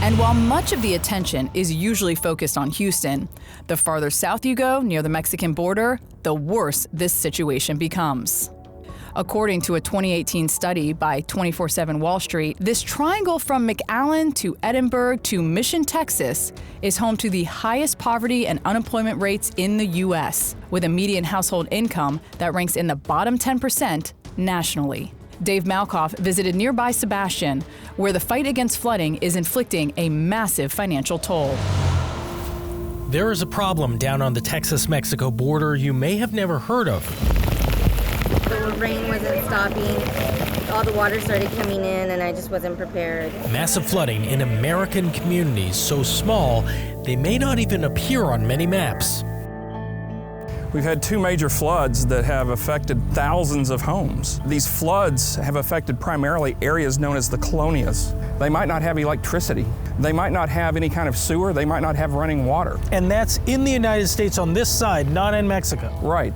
And while much of the attention is usually focused on Houston, the farther south you go, near the Mexican border, the worse this situation becomes. According to a 2018 study by 24/7 Wall Street, this triangle from McAllen to Edinburgh to Mission, Texas, is home to the highest poverty and unemployment rates in the U.S., with a median household income that ranks in the bottom 10% nationally. Dave Malkoff visited nearby Sebastian, where the fight against flooding is inflicting a massive financial toll. There is a problem down on the Texas-Mexico border you may have never heard of. The rain wasn't stopping. All the water started coming in, and I just wasn't prepared. Massive flooding in American communities so small they may not even appear on many maps. We've had two major floods that have affected thousands of homes. These floods have affected primarily areas known as the colonias. They might not have electricity. They might not have any kind of sewer. They might not have running water. And that's in the United States on this side, not in Mexico. Right.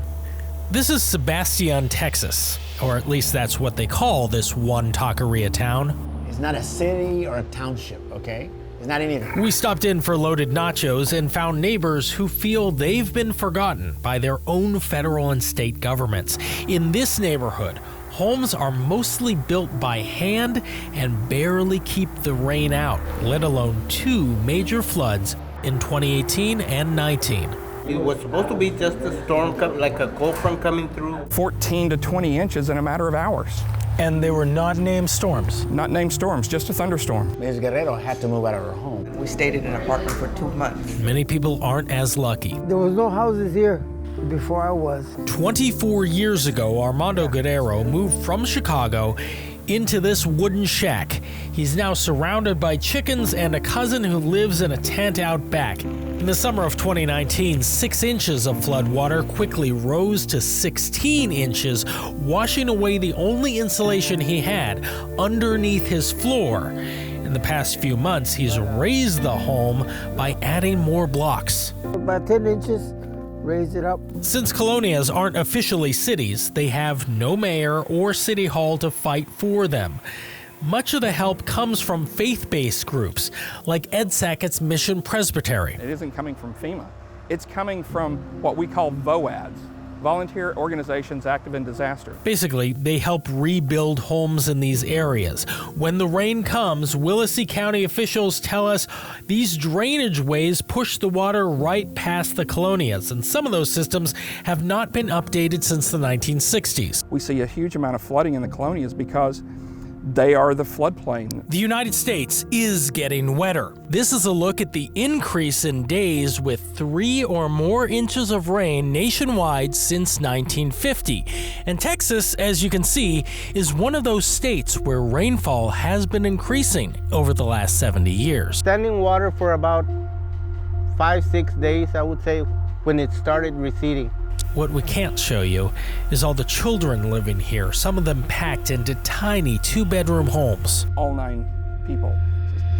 This is Sebastian, Texas, or at least that's what they call this one taqueria town. It's not a city or a township, okay? It's not anything. We stopped in for loaded nachos and found neighbors who feel they've been forgotten by their own federal and state governments. In this neighborhood, homes are mostly built by hand and barely keep the rain out, let alone two major floods in 2018 and 19. It was supposed to be just a storm, like a cold front coming through. 14 to 20 inches in a matter of hours. And they were not named storms. Not named storms, just a thunderstorm. Ms. Guerrero had to move out of her home. We stayed in an apartment for 2 months. Many people aren't as lucky. There was no houses here before I was. 24 years ago, Armando Guerrero moved from Chicago into this wooden shack. He's now surrounded by chickens and a cousin who lives in a tent out back. In the summer of 2019, 6 inches of flood water quickly rose to 16 inches, washing away the only insulation he had underneath his floor. In the past few months, he's raised the home by adding more blocks. About 10 inches. Raise it up. Since colonias aren't officially cities, they have no mayor or city hall to fight for them. Much of the help comes from faith-based groups, like Ed Sackett's Mission Presbytery. It isn't coming from FEMA. It's coming from what we call VOADs, Volunteer Organizations Active in Disaster. Basically, they help rebuild homes in these areas. When the rain comes, Willacy County officials tell us these drainage ways push the water right past the colonias, and some of those systems have not been updated since the 1960s. We see a huge amount of flooding in the colonias because they are the floodplain. The United States is getting wetter. This is a look at the increase in days with 3 or more inches of rain nationwide since 1950. And Texas, as you can see, is one of those states where rainfall has been increasing over the last 70 years. Standing water for about 5-6 days, I would say, when it started receding. What we can't show you is all the children living here, some of them packed into tiny 2-bedroom homes. All 9 people,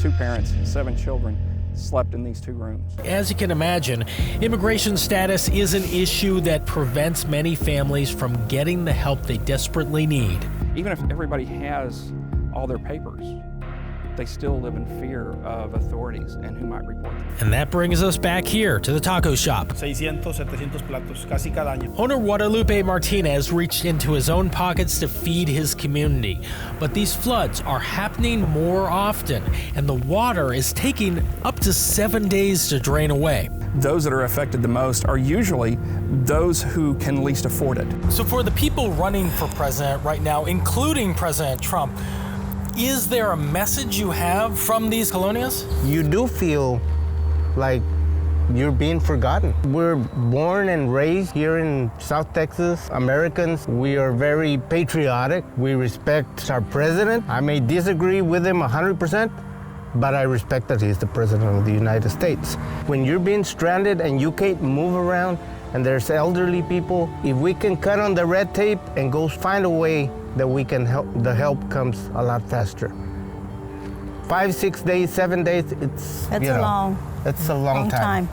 2 parents, 7 children, slept in these 2 rooms. As you can imagine, immigration status is an issue that prevents many families from getting the help they desperately need. Even if everybody has all their papers, they still live in fear of authorities and who might report them. And that brings us back here to the taco shop. 600, 700 platos, casi cada año. Owner Guadalupe Martinez reached into his own pockets to feed his community. But these floods are happening more often, and the water is taking up to 7 days to drain away. Those that are affected the most are usually those who can least afford it. So for the people running for president right now, including President Trump, is there a message you have from these colonias? You do feel like you're being forgotten. We're born and raised here in South Texas. Americans, we are very patriotic. We respect our president. I may disagree with him 100%, but I respect that he's the president of the United States. When you're being stranded and you can't move around, and there's elderly people, if we can cut on the red tape and go find a way that we can help, the help comes a lot faster. 5, 6 days, 7 days, it's a long time.